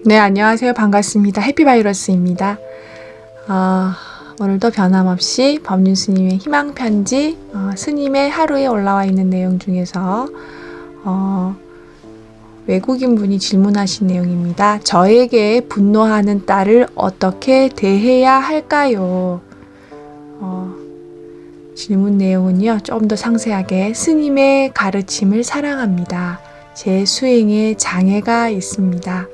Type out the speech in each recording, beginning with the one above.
네, 안녕하세요. 반갑습니다. 해피바이러스입니다. 오늘도 변함없이 법륜 스님의 희망편지, 스님의 하루에 올라와 있는 내용 중에서 외국인 분이 질문하신 내용입니다. 저에게 분노하는 딸을 어떻게 대해야 할까요? 질문 내용은요, 좀 더 상세하게 스님의 가르침을 사랑합니다. 제 수행에 장애가 있습니다.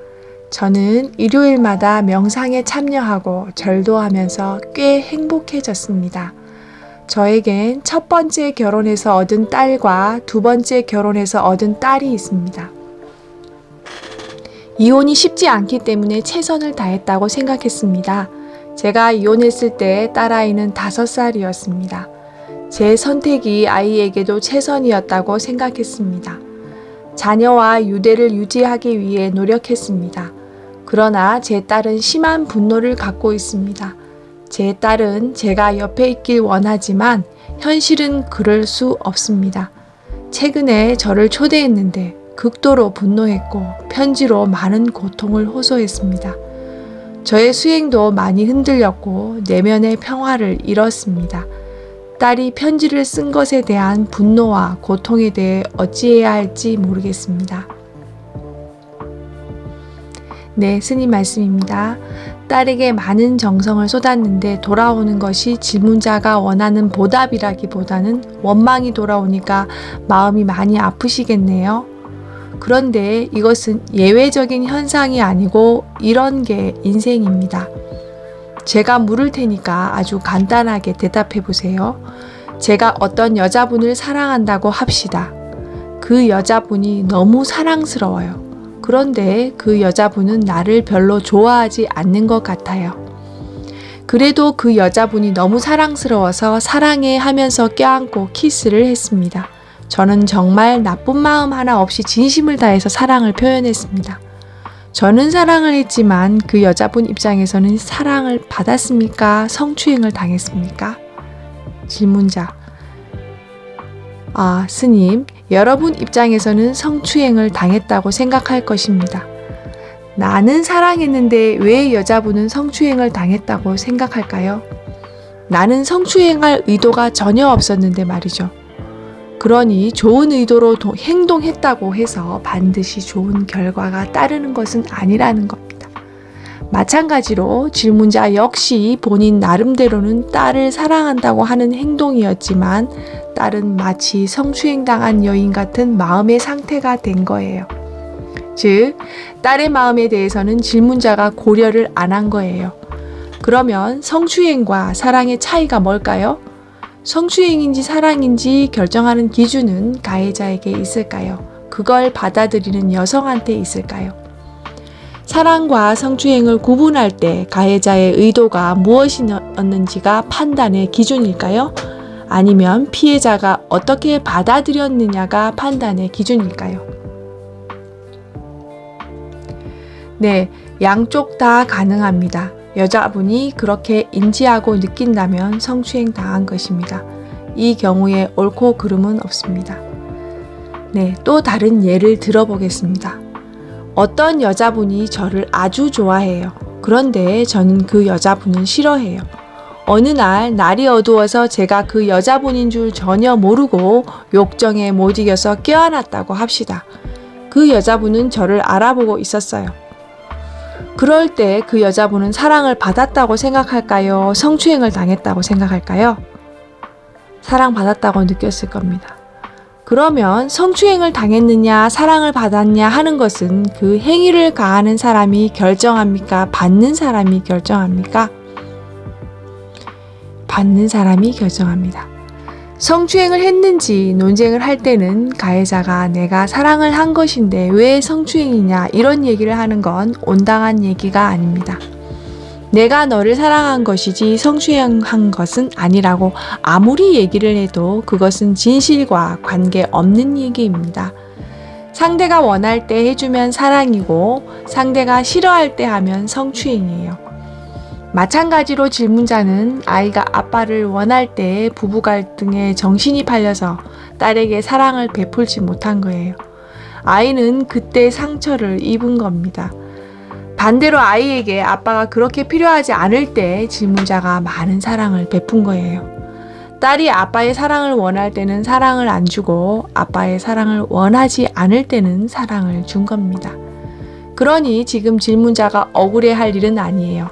저는 일요일마다 명상에 참여하고 절도하면서 꽤 행복해졌습니다. 저에겐 첫 번째 결혼해서 얻은 딸과 두 번째 결혼해서 얻은 딸이 있습니다. 이혼이 쉽지 않기 때문에 최선을 다했다고 생각했습니다. 제가 이혼했을 때 딸아이는 5살이었습니다. 제 선택이 아이에게도 최선이었다고 생각했습니다. 자녀와 유대를 유지하기 위해 노력했습니다. 그러나 제 딸은 심한 분노를 갖고 있습니다. 제 딸은 제가 옆에 있길 원하지만 현실은 그럴 수 없습니다. 최근에 저를 초대했는데 극도로 분노했고 편지로 많은 고통을 호소했습니다. 저의 수행도 많이 흔들렸고 내면의 평화를 잃었습니다. 딸이 편지를 쓴 것에 대한 분노와 고통에 대해 어찌해야 할지 모르겠습니다. 네, 스님 말씀입니다. 딸에게 많은 정성을 쏟았는데 돌아오는 것이 질문자가 원하는 보답이라기보다는 원망이 돌아오니까 마음이 많이 아프시겠네요. 그런데 이것은 예외적인 현상이 아니고 이런 게 인생입니다. 제가 물을 테니까 아주 간단하게 대답해 보세요. 제가 어떤 여자분을 사랑한다고 합시다. 그 여자분이 너무 사랑스러워요. 그런데 그 여자분은 나를 별로 좋아하지 않는 것 같아요. 그래도 그 여자분이 너무 사랑스러워서 사랑해 하면서 껴안고 키스를 했습니다. 저는 정말 나쁜 마음 하나 없이 진심을 다해서 사랑을 표현했습니다. 저는 사랑을 했지만 그 여자분 입장에서는 사랑을 받았습니까? 성추행을 당했습니까? 질문자. 스님, 여러분 입장에서는 성추행을 당했다고 생각할 것입니다. 나는 사랑했는데 왜 여자분은 성추행을 당했다고 생각할까요? 나는 성추행할 의도가 전혀 없었는데 말이죠. 그러니 좋은 의도로 행동했다고 해서 반드시 좋은 결과가 따르는 것은 아니라는 겁니다. 마찬가지로 질문자 역시 본인 나름대로는 딸을 사랑한다고 하는 행동이었지만 딸은 마치 성추행당한 여인 같은 마음의 상태가 된 거예요. 즉, 딸의 마음에 대해서는 질문자가 고려를 안 한 거예요. 그러면 성추행과 사랑의 차이가 뭘까요? 성추행인지 사랑인지 결정하는 기준은 가해자에게 있을까요? 그걸 받아들이는 여성한테 있을까요? 사랑과 성추행을 구분할 때 가해자의 의도가 무엇이었는지가 판단의 기준일까요? 아니면 피해자가 어떻게 받아들였느냐가 판단의 기준일까요? 네, 양쪽 다 가능합니다. 여자분이 그렇게 인지하고 느낀다면 성추행 당한 것입니다. 이 경우에 옳고 그름은 없습니다. 네, 또 다른 예를 들어보겠습니다. 어떤 여자분이 저를 아주 좋아해요. 그런데 저는 그 여자분을 싫어해요. 어느 날 날이 어두워서 제가 그 여자분인 줄 전혀 모르고 욕정에 못 이겨서 껴안았다고 합시다. 그 여자분은 저를 알아보고 있었어요. 그럴 때 그 여자분은 사랑을 받았다고 생각할까요? 성추행을 당했다고 생각할까요? 사랑받았다고 느꼈을 겁니다. 그러면 성추행을 당했느냐, 사랑을 받았냐 하는 것은 그 행위를 가하는 사람이 결정합니까? 받는 사람이 결정합니까? 받는 사람이 결정합니다. 성추행을 했는지 논쟁을 할 때는 가해자가 내가 사랑을 한 것인데 왜 성추행이냐 이런 얘기를 하는 건 온당한 얘기가 아닙니다. 내가 너를 사랑한 것이지 성추행한 것은 아니라고 아무리 얘기를 해도 그것은 진실과 관계없는 얘기입니다. 상대가 원할 때 해주면 사랑이고 상대가 싫어할 때 하면 성추행이에요. 마찬가지로 질문자는 아이가 아빠를 원할 때 부부 갈등에 정신이 팔려서 딸에게 사랑을 베풀지 못한 거예요. 아이는 그때 상처를 입은 겁니다. 반대로 아이에게 아빠가 그렇게 필요하지 않을 때 질문자가 많은 사랑을 베푼 거예요. 딸이 아빠의 사랑을 원할 때는 사랑을 안 주고 아빠의 사랑을 원하지 않을 때는 사랑을 준 겁니다. 그러니 지금 질문자가 억울해할 일은 아니에요.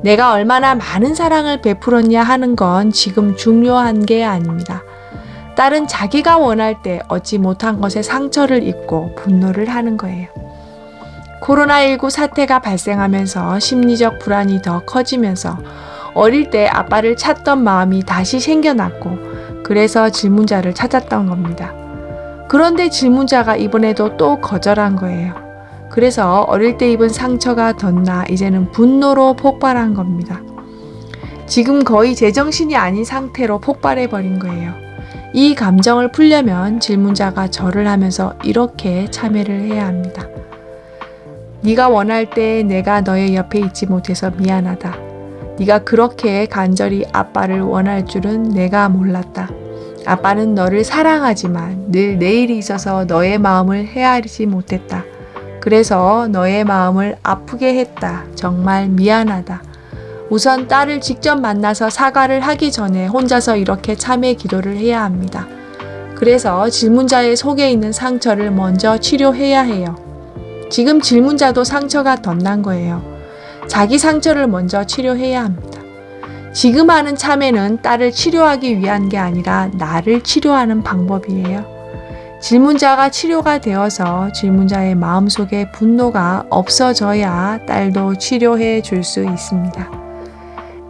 내가 얼마나 많은 사랑을 베풀었냐 하는 건 지금 중요한 게 아닙니다. 딸은 자기가 원할 때 얻지 못한 것에 상처를 입고 분노를 하는 거예요. 코로나19 사태가 발생하면서 심리적 불안이 더 커지면서 어릴 때 아빠를 찾던 마음이 다시 생겨났고 그래서 질문자를 찾았던 겁니다. 그런데 질문자가 이번에도 또 거절한 거예요. 그래서 어릴 때 입은 상처가 덧나 이제는 분노로 폭발한 겁니다. 지금 거의 제정신이 아닌 상태로 폭발해버린 거예요. 이 감정을 풀려면 질문자가 절을 하면서 이렇게 참회를 해야 합니다. 네가 원할 때 내가 너의 옆에 있지 못해서 미안하다. 네가 그렇게 간절히 아빠를 원할 줄은 내가 몰랐다. 아빠는 너를 사랑하지만 늘 내일이 있어서 너의 마음을 헤아리지 못했다. 그래서 너의 마음을 아프게 했다. 정말 미안하다. 우선 딸을 직접 만나서 사과를 하기 전에 혼자서 이렇게 참회 기도를 해야 합니다. 그래서 질문자의 속에 있는 상처를 먼저 치료해야 해요. 지금 질문자도 상처가 덧난 거예요. 자기 상처를 먼저 치료해야 합니다. 지금 하는 참회는 딸을 치료하기 위한 게 아니라 나를 치료하는 방법이에요. 질문자가 치료가 되어서 질문자의 마음속에 분노가 없어져야 딸도 치료해 줄 수 있습니다.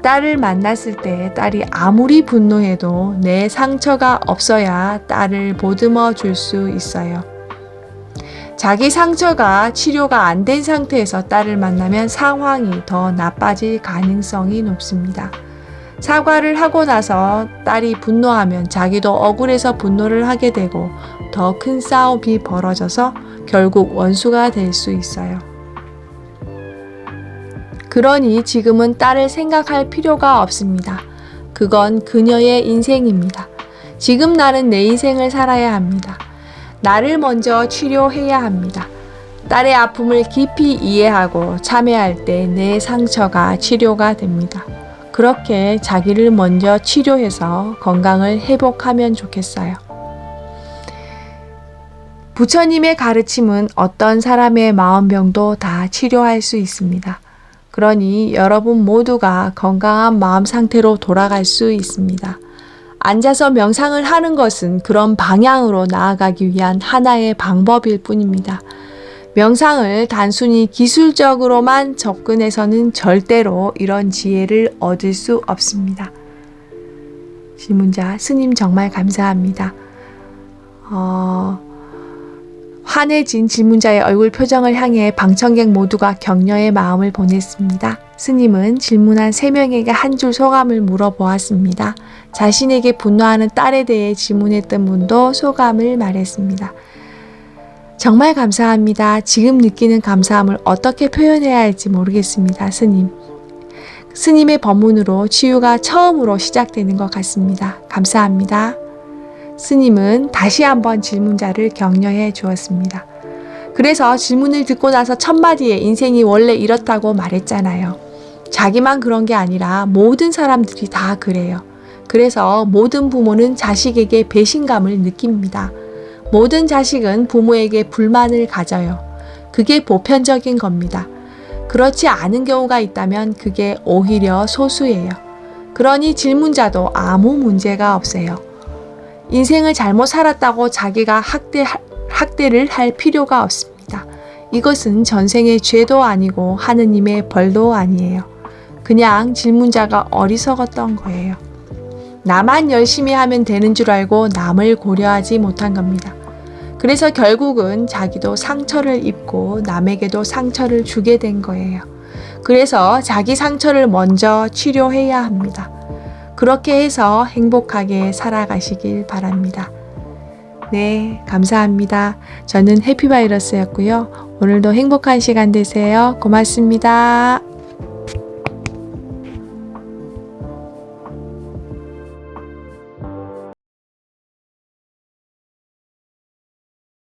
딸을 만났을 때 딸이 아무리 분노해도 내 상처가 없어야 딸을 보듬어 줄 수 있어요. 자기 상처가 치료가 안 된 상태에서 딸을 만나면 상황이 더 나빠질 가능성이 높습니다. 사과를 하고 나서 딸이 분노하면 자기도 억울해서 분노를 하게 되고 더 큰 싸움이 벌어져서 결국 원수가 될 수 있어요. 그러니 지금은 딸을 생각할 필요가 없습니다. 그건 그녀의 인생입니다. 지금 나는 내 인생을 살아야 합니다. 나를 먼저 치료해야 합니다. 딸의 아픔을 깊이 이해하고 참회할 때 내 상처가 치료가 됩니다. 그렇게 자기를 먼저 치료해서 건강을 회복하면 좋겠어요. 부처님의 가르침은 어떤 사람의 마음병도 다 치료할 수 있습니다. 그러니 여러분 모두가 건강한 마음 상태로 돌아갈 수 있습니다. 앉아서 명상을 하는 것은 그런 방향으로 나아가기 위한 하나의 방법일 뿐입니다. 명상을 단순히 기술적으로만 접근해서는 절대로 이런 지혜를 얻을 수 없습니다. 질문자, 스님 정말 감사합니다. 환해진 질문자의 얼굴 표정을 향해 방청객 모두가 격려의 마음을 보냈습니다. 스님은 질문한 3명에게 한 줄 소감을 물어보았습니다. 자신에게 분노하는 딸에 대해 질문했던 분도 소감을 말했습니다. 정말 감사합니다. 지금 느끼는 감사함을 어떻게 표현해야 할지 모르겠습니다. 스님의 법문으로 치유가 처음으로 시작되는 것 같습니다. 감사합니다. 스님은 다시 한번 질문자를 격려해 주었습니다. 그래서 질문을 듣고 나서 첫 마디에 인생이 원래 이렇다고 말했잖아요. 자기만 그런 게 아니라 모든 사람들이 다 그래요. 그래서 모든 부모는 자식에게 배신감을 느낍니다. 모든 자식은 부모에게 불만을 가져요. 그게 보편적인 겁니다. 그렇지 않은 경우가 있다면 그게 오히려 소수예요. 그러니 질문자도 아무 문제가 없어요. 인생을 잘못 살았다고 자기가 학대를 할 필요가 없습니다. 이것은 전생의 죄도 아니고 하느님의 벌도 아니에요. 그냥 질문자가 어리석었던 거예요. 나만 열심히 하면 되는 줄 알고 남을 고려하지 못한 겁니다. 그래서 결국은 자기도 상처를 입고 남에게도 상처를 주게 된 거예요. 그래서 자기 상처를 먼저 치료해야 합니다. 그렇게 해서 행복하게 살아가시길 바랍니다. 네, 감사합니다. 저는 해피바이러스였고요. 오늘도 행복한 시간 되세요. 고맙습니다.